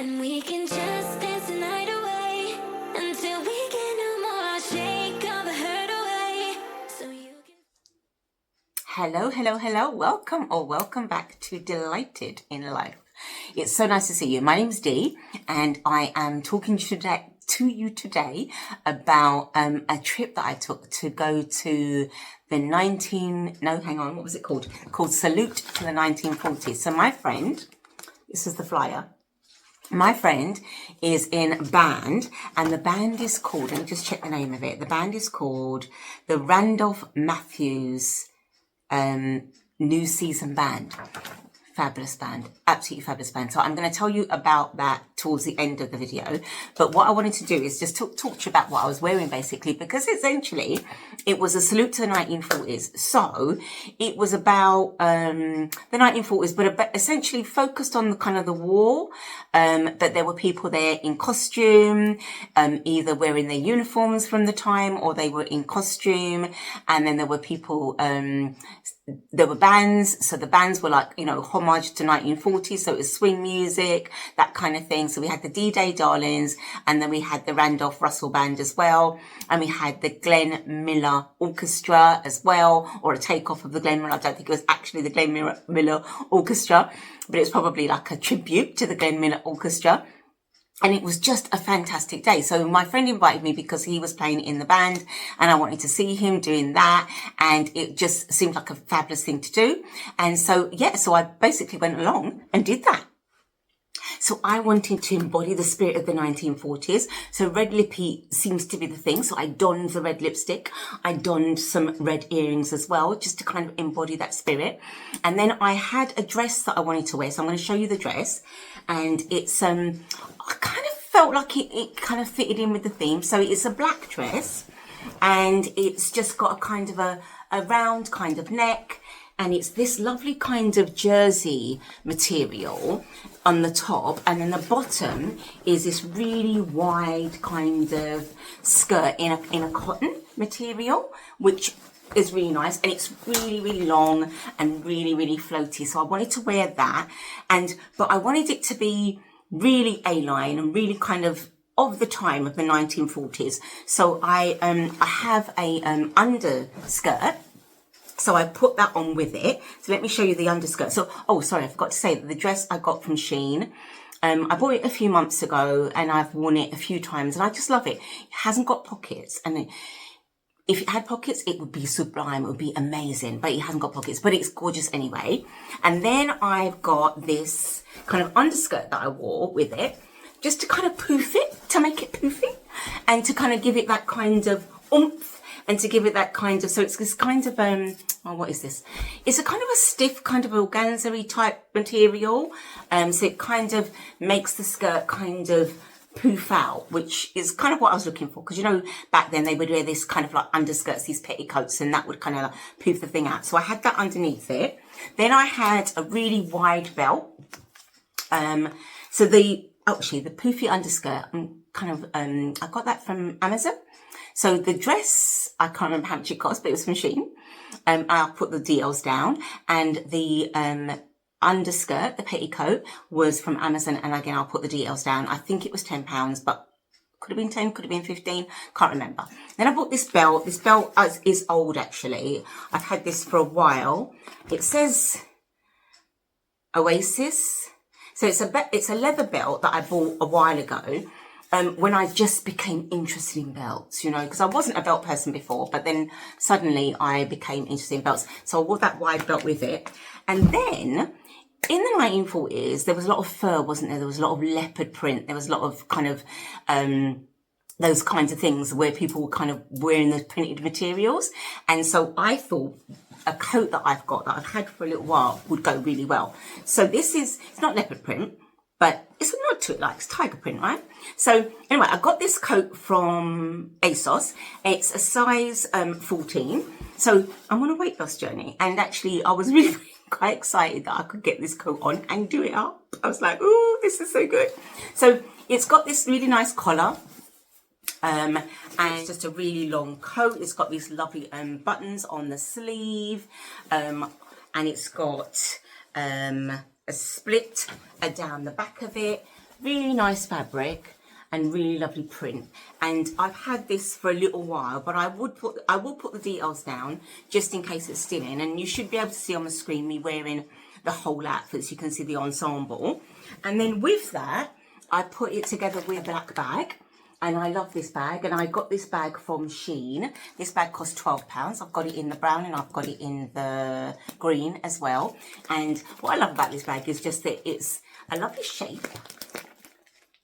And we can just dance the night away until we get no more. I'll shake all the hurt away so you can. Hello. Welcome back to DeeLighted-In-Life. It's so nice to see you. My name's Dee, and I am talking to you today about a trip that I took to go to the what was it called? Called Salute to the 1940s. So my friend, this is the flyer. My friend is in a band, and the band is called, let me just check the name of it. The band is called the Randolph Matthews New Season Band. Fabulous band, absolutely fabulous band. So I'm going to tell you about that towards the end of the video. But what I wanted to do is just talk to you about what I was wearing, basically, because essentially it was a salute to the 1940s. So it was about the 1940s, but essentially focused on the kind of the war. But there were people there in costume, either wearing their uniforms from the time, or they were in costume. And then there were people, there were bands. So the bands were like, homage to 1940s. So it was swing music, that kind of thing. So we had the D-Day Darlings, and then we had the Randolph Russell Band as well. And we had the Glenn Miller Orchestra as well, or a takeoff of the Glenn Miller. I don't think it was actually the Glenn Miller Orchestra, but it's probably like a tribute to the Glenn Miller Orchestra. And it was just a fantastic day. So my friend invited me because he was playing in the band, and I wanted to see him doing that. And it just seemed like a fabulous thing to do. And so I basically went along and did that. So I wanted to embody the spirit of the 1940s. So red lippy seems to be the thing. So I donned the red lipstick. I donned some red earrings as well, just to kind of embody that spirit. And then I had a dress that I wanted to wear. So I'm going to show you the dress. And it's, I kind of felt like it kind of fitted in with the theme. So it's a black dress, and it's just got a kind of a round kind of neck. And it's this lovely kind of jersey material on the top. And then the bottom is this really wide kind of skirt in a cotton material, which is really nice. And it's really, really long and really, really floaty. So I wanted to wear that. But I wanted it to be really A-line and really kind of the time of the 1940s. So I have a underskirt. So I put that on with it. So let me show you the underskirt. So, I forgot to say that the dress I got from Shein. I bought it a few months ago, and I've worn it a few times, and I just love it. It hasn't got pockets, and if it had pockets, it would be sublime. It would be amazing, but it hasn't got pockets, but it's gorgeous anyway. And then I've got this kind of underskirt that I wore with it, just to kind of poof it, to make it poofy, and to kind of give it that kind of oomph. And to give it that kind of, so it's this kind of, what is this? It's a kind of a stiff kind of organza-y type material. So it kind of makes the skirt kind of poof out, which is kind of what I was looking for. Because, back then they would wear this kind of like underskirts, these petticoats, and that would kind of like poof the thing out. So I had that underneath it. Then I had a really wide belt. So the poofy underskirt, I got that from Amazon. So the dress, I can't remember how much it cost, but it was from Shein. I'll put the DLs down. And the underskirt, the petticoat, was from Amazon. And again, I'll put the DLs down. I think it was £10, but could have been 10, could have been 15. Can't remember. Then I bought this belt. This belt is old, actually. I've had this for a while. It says Oasis. So it's a leather belt that I bought a while ago. When I just became interested in belts, because I wasn't a belt person before, but then suddenly I became interested in belts. So I wore that wide belt with it. And then in the 1940s, there was a lot of fur, wasn't there? There was a lot of leopard print. There was a lot of kind of, those kinds of things where people were kind of wearing the printed materials. And so I thought a coat that I've got, that I've had for a little while, would go really well. So it's not leopard print, but it's a nod to it, like it's tiger print, right? So anyway, I got this coat from ASOS. It's a size 14. So I'm on a weight loss journey, and actually I was really quite excited that I could get this coat on and do it up. I was like, ooh, this is so good. So it's got this really nice collar. And it's just a really long coat. It's got these lovely buttons on the sleeve, and it's got a split down the back of it, Really nice fabric and really lovely print. And I've had this for a little while, but I will put the details down just in case it's still in. And you should be able to see on the screen me wearing the whole outfit, so you can see the ensemble. And then with that, I put it together with a black bag. And I love this bag, and I got this bag from Shein. This bag cost £12. I've got it in the brown and I've got it in the green as well. And what I love about this bag is just that it's a lovely shape.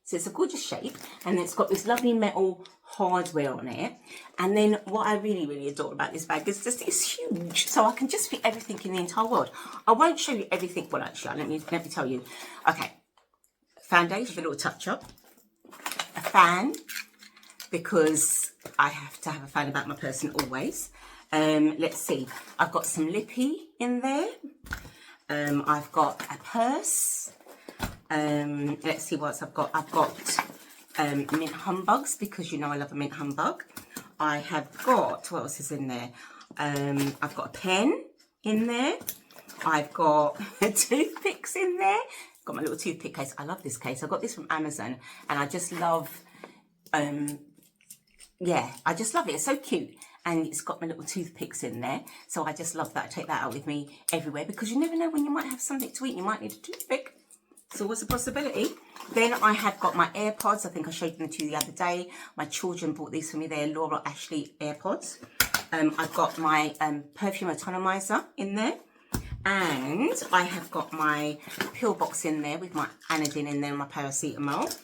So it's a gorgeous shape, and it's got this lovely metal hardware on it. And then what I really, really adore about this bag is just it's huge, so I can just fit everything in the entire world. I won't show you everything. Well, actually, let me tell you. Okay, foundation, a little touch up. A fan, because I have to have a fan about my person always. Let's see, I've got some lippy in there. I've got a purse. Let's see what else I've got. I've got mint humbugs, because you know I love a mint humbug. I have got, what else is in there? I've got a pen in there. I've got toothpicks in there. Got my little toothpick case. I love this case. I got this from Amazon, and I just love, yeah, I just love it. It's so cute, and it's got my little toothpicks in there. So I just love that. I take that out with me everywhere, because you never know when you might have something to eat. You might need a toothpick. It's always a possibility. Then I have got my AirPods. I think I showed them to you the other day. My children bought these for me. They're Laura Ashley AirPods. I've got my perfume atomizer in there. And I have got my pill box in there with my Anodine in there and my paracetamol.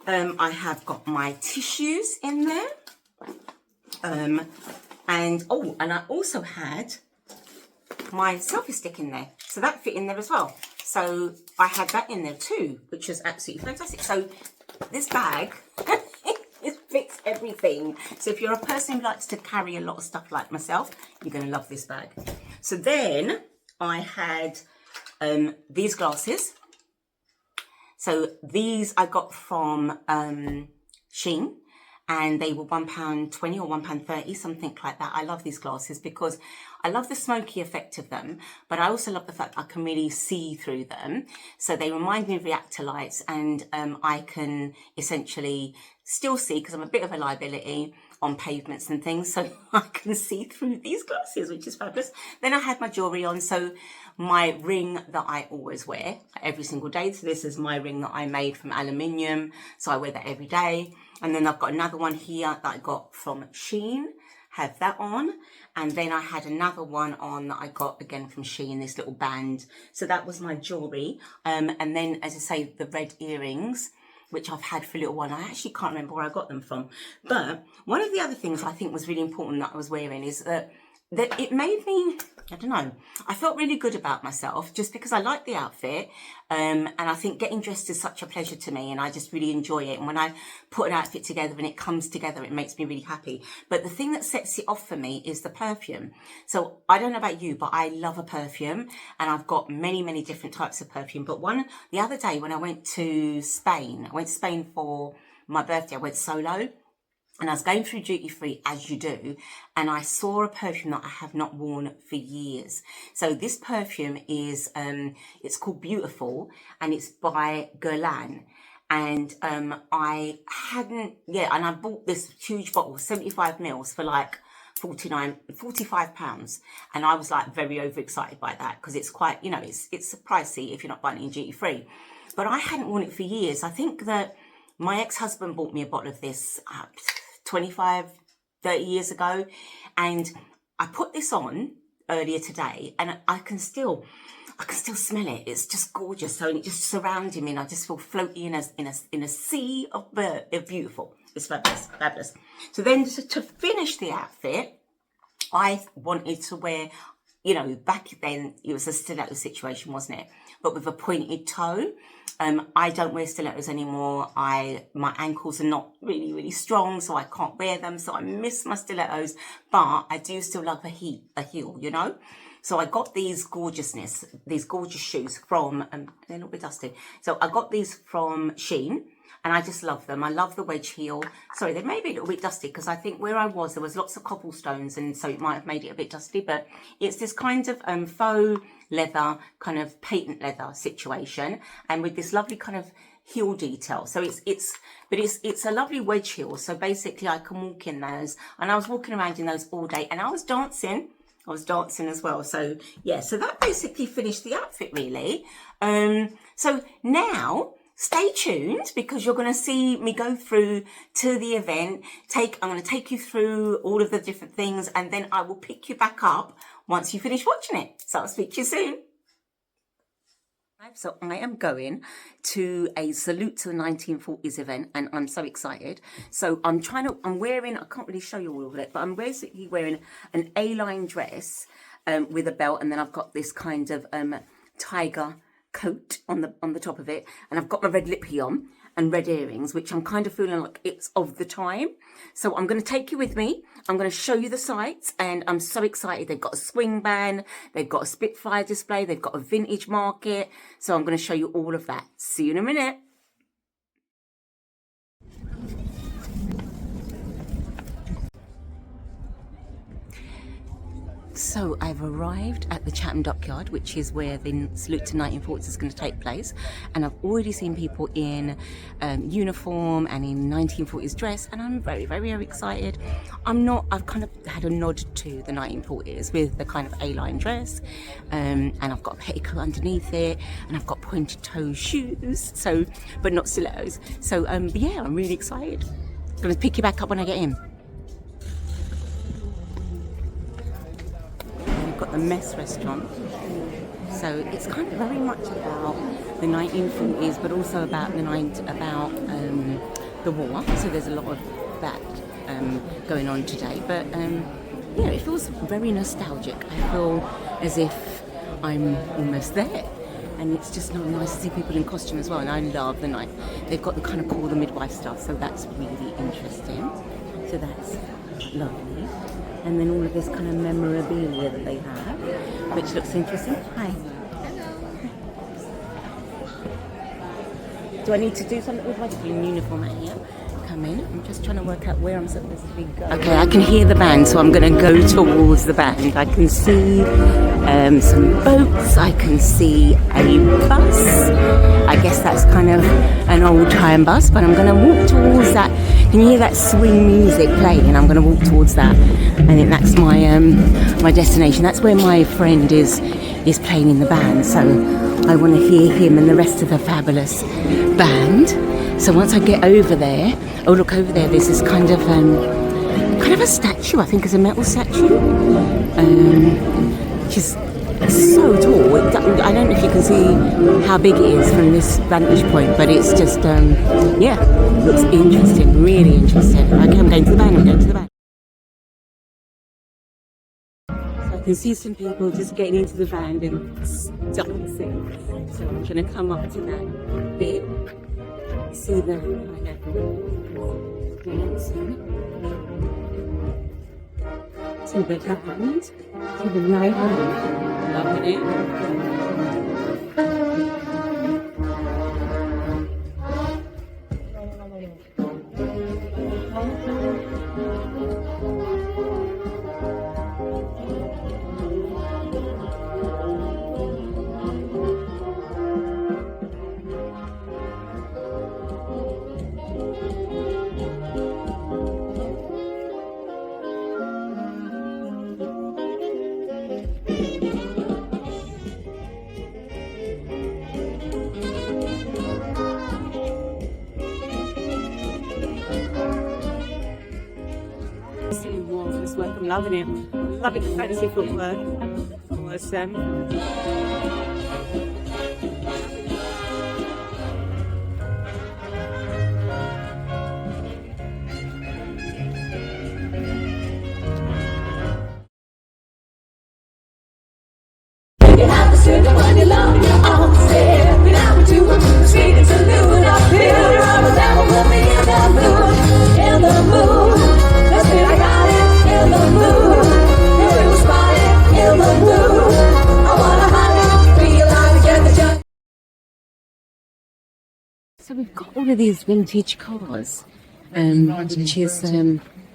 I have got my tissues in there. And I also had my selfie stick in there. So that fit in there as well. So I had that in there too, which was absolutely fantastic. So this bag, it fits everything. So if you're a person who likes to carry a lot of stuff like myself, you're going to love this bag. So then I had these glasses. So these I got from Shein, and they were £1.20 or £1.30, something like that. I love these glasses because I love the smoky effect of them, but I also love the fact I can really see through them. So they remind me of reactor lights, and I can essentially still see, because I'm a bit of a liability on pavements and things, so I can see through these glasses, which is fabulous. Then I had my jewellery on, so my ring that I always wear every single day. So this is my ring that I made from aluminium, so I wear that every day. And then I've got another one here that I got from Shein, have that on. And then I had another one on that I got again from Shein, this little band. So that was my jewellery. And then, as I say, the red earrings, which I've had for a little while. I actually can't remember where I got them from. But one of the other things I think was really important that I was wearing is that it made me, I don't know, I felt really good about myself just because I liked the outfit. And I think getting dressed is such a pleasure to me, and I just really enjoy it. And when I put an outfit together and it comes together, it makes me really happy. But the thing that sets it off for me is the perfume. So I don't know about you, but I love a perfume, and I've got many, many different types of perfume. But the other day when I went to Spain for my birthday, I went solo. And I was going through duty free, as you do, and I saw a perfume that I have not worn for years. So this perfume is, it's called Beautiful, and it's by Guerlain. And I bought this huge bottle, 75 mils, for like £45. And I was like very overexcited by that, because it's quite, you know, it's pricey if you're not buying it in duty free. But I hadn't worn it for years. I think that my ex-husband bought me a bottle of this 25, 30 years ago, and I put this on earlier today, and I can still smell it. It's just gorgeous. So, and it just surrounding me, and I just feel floaty in a sea of beautiful. It's fabulous, fabulous. So then to finish the outfit, I wanted to wear, you know, back then it was a stiletto situation, wasn't it? But with a pointed toe. I don't wear stilettos anymore. My ankles are not really, really strong, so I can't wear them. So I miss my stilettos, but I do still love a heel, you know? So I got these gorgeous shoes from, they're a little bit dusty. So I got these from Shein, and I just love them. I love the wedge heel. Sorry, they may be a little bit dusty, because I think where I was, there was lots of cobblestones, and so it might have made it a bit dusty, but it's this kind of faux leather, kind of patent leather situation, and with this lovely kind of heel detail. So it's a lovely wedge heel. So basically I can walk in those, and I was walking around in those all day, and I was dancing as well. So yeah, so that basically finished the outfit really. So now stay tuned, because you're going to see me go through to the event. I'm going to take you through all of the different things, and then I will pick you back up once you finish watching it. So I'll speak to you soon. So I am going to a Salute to the 1940s event, and I'm so excited. So I'm wearing, I can't really show you all of it, but I'm basically wearing an A-line dress with a belt, and then I've got this kind of tiger coat on the top of it, and I've got my red lippy on and red earrings, which I'm kind of feeling like it's of the time. So I'm going to take you with me. I'm going to show you the sights, and I'm so excited. They've got a swing band, they've got a Spitfire display, they've got a vintage market. So I'm going to show you all of that. See you in a minute. So I've arrived at the Chatham Dockyard, which is where the Salute to 1940s is going to take place, and I've already seen people in uniform and in 1940s dress, and I'm very, very, very excited. I've kind of had a nod to the 1940s with the kind of A-line dress, and I've got a petticoat underneath it, and I've got pointed toe shoes, but not stilettos. So but yeah, I'm really excited. I'm going to pick you back up when I get in. Got the Mess restaurant, so it's kind of very much about the 1940s, but also about the war. So there's a lot of that going on today. But yeah, it feels very nostalgic. I feel as if I'm almost there, and it's just nice to see people in costume as well. And I love the night. They've got the kind of Call the Midwife stuff, so that's really interesting. So that's lovely. And then all of this kind of memorabilia that they have, which looks interesting. Hi. Do I need to do something with my uniform out here? Come in. I'm just trying to work out where I'm supposed to be going. Okay, I can hear the band, so I'm going to go towards the band. I can see some boats. I can see a bus. I guess that's kind of an old-time bus, but I'm going to walk towards that. Can you hear that swing music playing? I'm going to walk towards that. I think that's my my destination. That's where my friend is playing in the band. So I want to hear him and the rest of the fabulous band. So once I get over there, oh look over there, there's this kind of a statue. I think it's a metal statue, which is so tall. I don't know if you can see how big it is from this vantage point, but it's just yeah, looks interesting, really interesting. Okay, I'm going to the band. So I can see some people just getting into the van and dancing. So I'm going to come up to that bit. See the to the band, to the right hand. Loving it. I'm loving it. Loving the fancy footwork. Awesome. So we've got all of these vintage cars, which is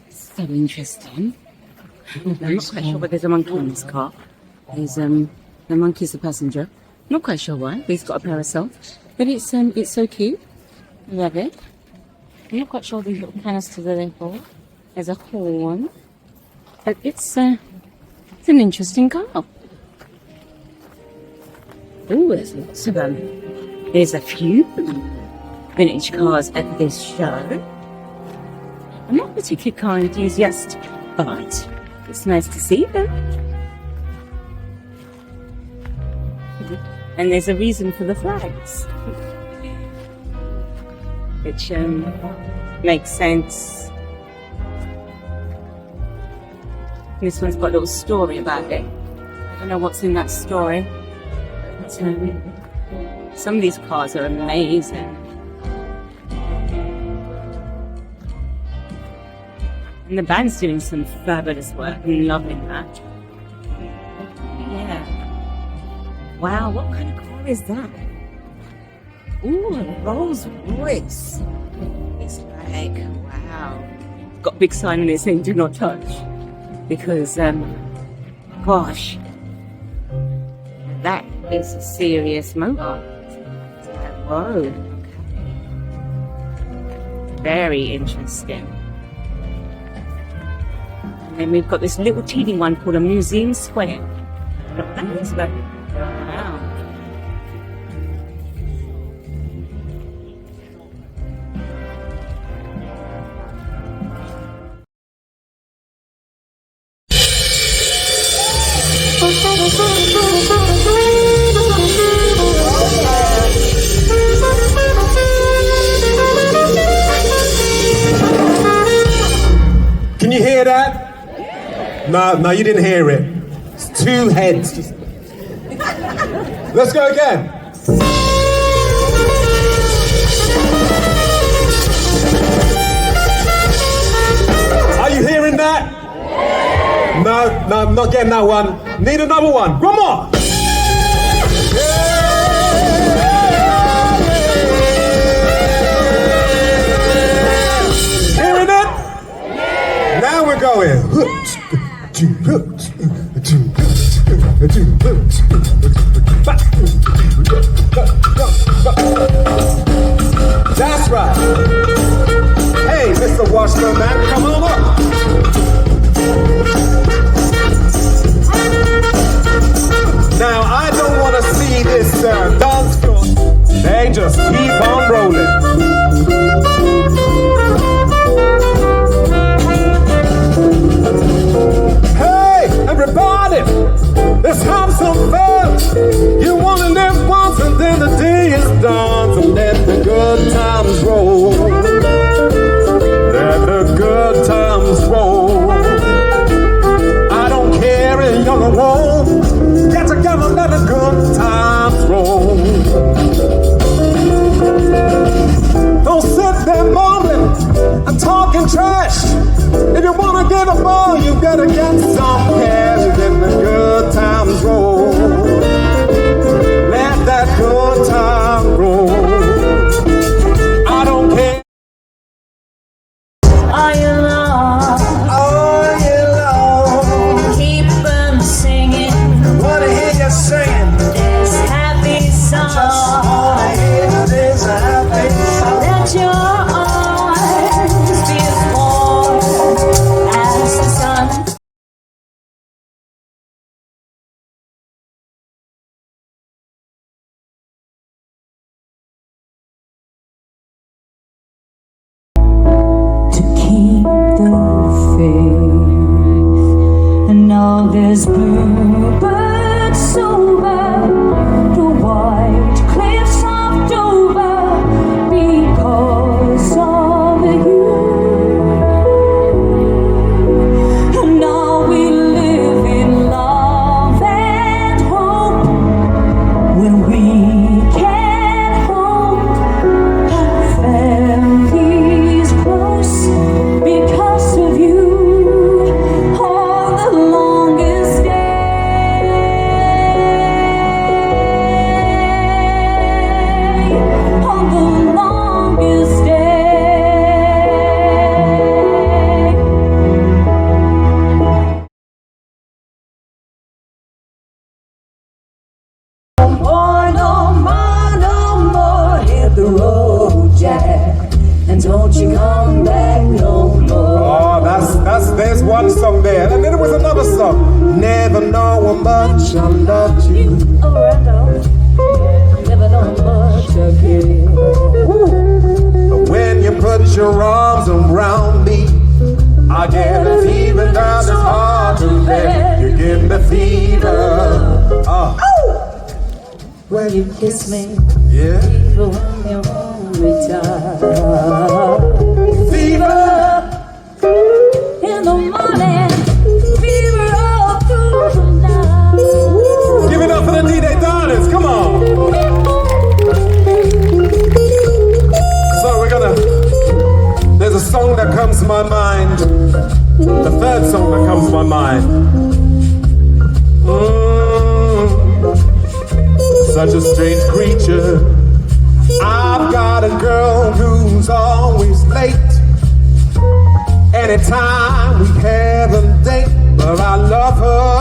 so interesting. I'm not quite sure, but there's a monkey in this car. There's the monkey's the passenger. Not quite sure why, but he's got a parasol. But it's so cute. Love it. I'm not quite sure what these little canisters are there for. There's a horn. But it's an interesting car. Oh, there's lots of them. There's a few vintage cars at this show. I'm not particularly car enthusiast, but it's nice to see them. And there's a reason for the flags, which makes sense. This one's got a little story about it. I don't know what's in that story. But, some of these cars are amazing. And the band's doing some fabulous work. I'm loving that. Yeah. Wow, what kind of car is that? Ooh, a Rolls Royce. It's like, wow. Got a big sign on it saying do not touch. Because, gosh, that is a serious motor. Whoa. Okay. Very interesting. And then we've got this little teeny one called a museum square. Look, that is like, wow. Can you hear that? No, you didn't hear it. It's two heads. Let's go again. Are you hearing that? No, I'm not getting that one. Need another one. One more. Hearing it? Now we're going. That's right. Hey, Mr. Washburn, man, come on up. Now, I don't want to see this dance floor. They just keep on rolling. Hey, everybody, let's have some fun. You want to live once and then the day is done. So let the good times roll. Let the good times roll. I don't care if you're alone. Get together, let the good times roll. Don't sit there mumbling and talking trash. If you wanna get a ball, you better get some cash. Let the good times roll. Let that good time roll. I don't care. Are you lost? Are you alone? Keep them singing Wanna hear you singing. this happy song. Wanna hear this happy song. Let your eyes be as warm as the sun. To keep the faith, and now there's bluebirds over the white cliffs of Dover because of you. And now we live in love and hope when we can't hold our families close because of you. On the longest day and don't you come back no more. Oh, there's one song there. And then there was another song. Never know how much I loved you. Oh, I know. Never know how much I care. But when you put your arms around me, I get a fever that is hard to bear. You give me fever. When you kiss me, Yeah. fever when you hold me tight. Fever. In the morning, fever all through the night. Give it up for the DeeLighted-In-Life. Come on. So there's a song that comes to my mind. The third song that comes to my mind. Such a strange creature. I've got a girl who's always late. Anytime we have a date, but I love her.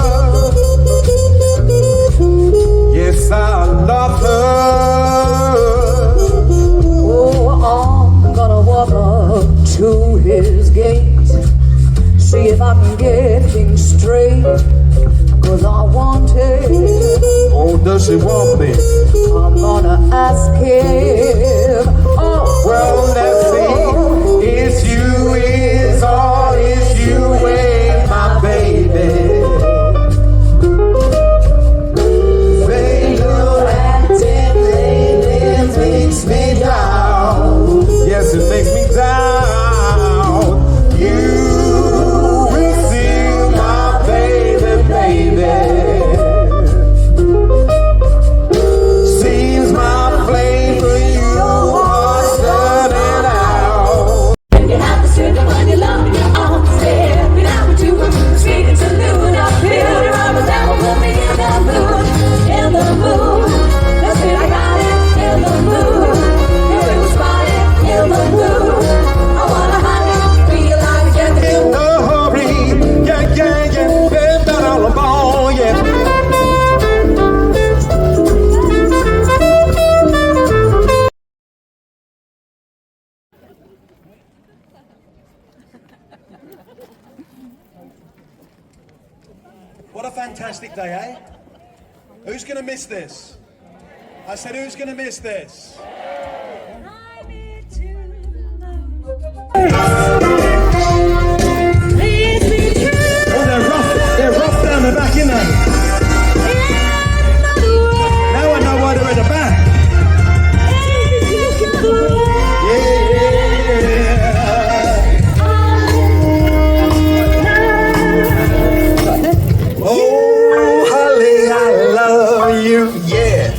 Yes, I love her. Oh, I'm gonna walk up to his gate, see if I can get things straight, 'cause I want it. Oh, does she want me? I'm gonna ask him. Oh, Well, let's see. Is you is or is you ain't my baby? Say your acting lately makes me down. Yes, it makes me down. You is still my baby, baby. Seems my flame for you are turning out. you have to sit when you love me, I'm staring out with you, speaking to noon. I feel your arms that will put me in the mood, in the mood. That's it, I got it, in the mood. And we will spot it, in the mood. I wanna hide it, realize it, get the In a hurry, yeah, yeah, yeah, been down on the ball, yeah. What a fantastic day, eh? Who's going to miss this? I said, who's going to miss this? Oh, they're rough down the back, you know. Now I know why they're at the back. Oh, Holly, I love you, yeah.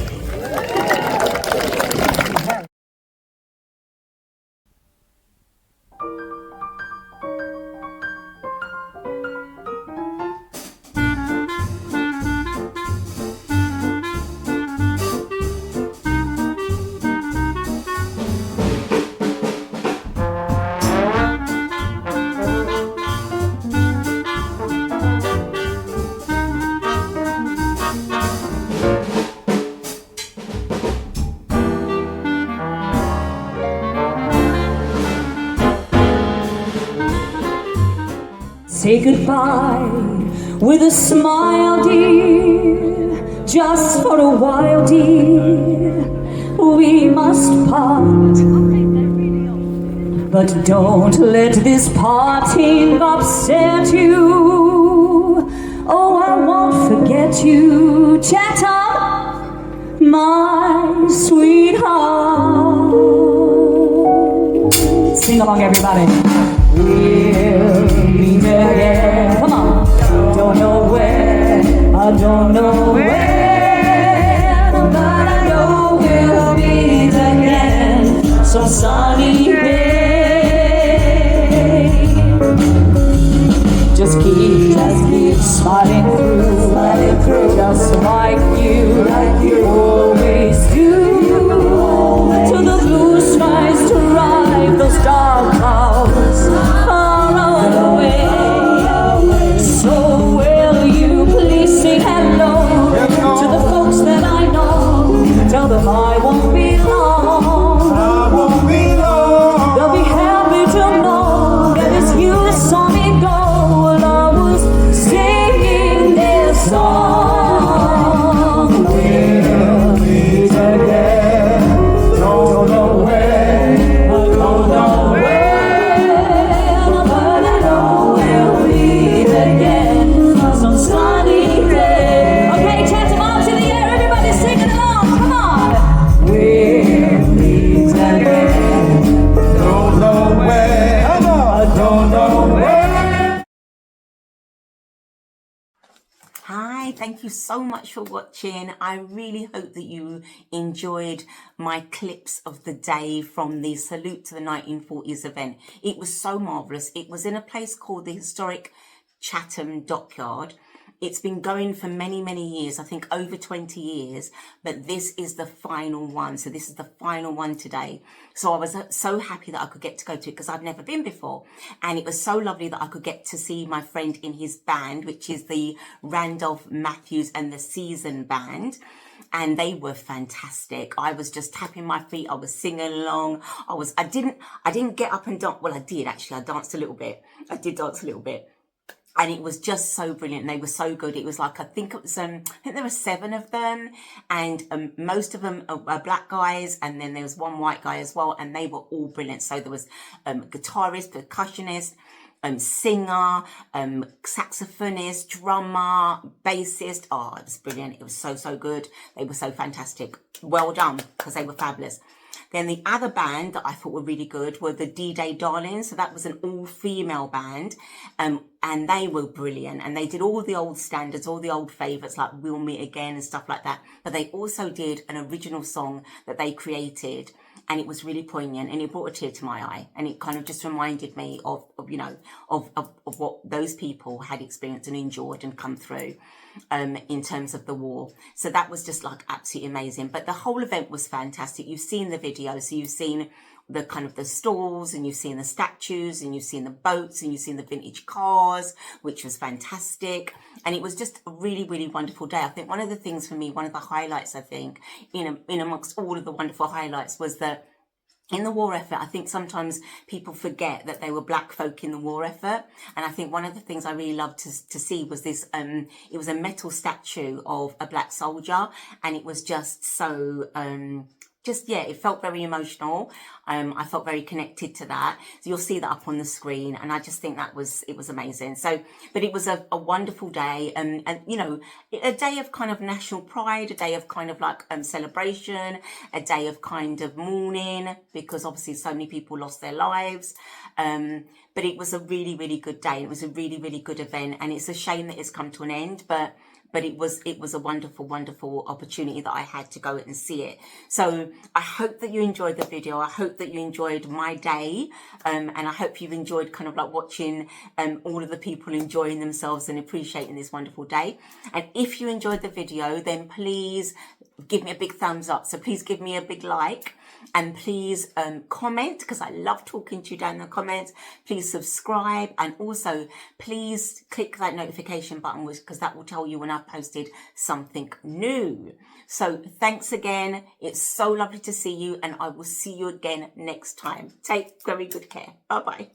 Say goodbye with a smile, dear, just for a while, dear. We must part, but don't let this parting upset you. Oh, I won't forget you, Chatham, my sweetheart. Sing along, everybody. We'll meet again. Come on. Don't know where, I don't know where, but I know we'll meet again. Some sunny day. Just keep smiling through, just like you always do. To the blue skies to ride those dark clouds far away. So will you please say hello to the folks that I know? Tell them I won't be long. I won't be long. thank you so much for watching. I really hope that you enjoyed my clips of the day from the Salute to the 1940s event. It was so marvellous. It was in a place called the historic Chatham Dockyard. It's been going for many, many years, I think over 20 years, but this is the final one. So this is the final one today. So I was so happy that I could get to go to it because I've never been before. And it was so lovely that I could get to see my friend in his band, which is the Randolph Matthews and the Season Band. And they were fantastic. I was just tapping my feet. I was singing along. I didn't get up and dance. Well, I did actually. I danced a little bit. I did dance a little bit. And it was just so brilliant. They were so good. It was like, I think there were 7 of them, and most of them are black guys, and then there was one white guy as well, and they were all brilliant. So there was guitarist, percussionist, singer, saxophonist, drummer, bassist. Oh, it was brilliant. It was so, so good. They were so fantastic. Well done, because they were fabulous. Then the other band that I thought were really good were the D-Day Darlings. So that was an all-female band, and they were brilliant. And they did all the old standards, all the old favourites like We'll Meet Again and stuff like that. But they also did an original song that they created, and it was really poignant, and it brought a tear to my eye. And it kind of just reminded me of what those people had experienced and endured and come through in terms of the war. So that was just like absolutely amazing. But the whole event was fantastic. You've seen the video, so you've seen the kind of the stalls, and you've seen the statues, and you've seen the boats, and you've seen the vintage cars, which was fantastic. And it was just a really, really wonderful day. I think one of the things for me, one of the highlights, I think, in amongst all of the wonderful highlights, was that in the war effort, I think sometimes people forget that they were black folk in the war effort. And I think one of the things I really loved to see was this, it was a metal statue of a black soldier, and it was just so, it felt very emotional. I felt very connected to that. So you'll see that up on the screen, and I just think it was amazing. So, but it was a wonderful day, and a day of kind of national pride, a day of kind of like celebration, a day of kind of mourning, because obviously so many people lost their lives. But it was a really, really good day. It was a really, really good event, and it's a shame that it's come to an end, but it was a wonderful, wonderful opportunity that I had to go and see it. So I hope that you enjoyed the video. I hope that you enjoyed my day. And I hope you've enjoyed kind of like watching all of the people enjoying themselves and appreciating this wonderful day. And if you enjoyed the video, then please give me a big thumbs up. So please give me a big like. And please comment, because I love talking to you down in the comments. Please subscribe, and also please click that notification button, because that will tell you when I've posted something new. So thanks again. It's so lovely to see you, and I will see you again next time. Take very good care. Bye-bye.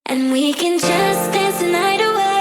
And we can just dance the night away.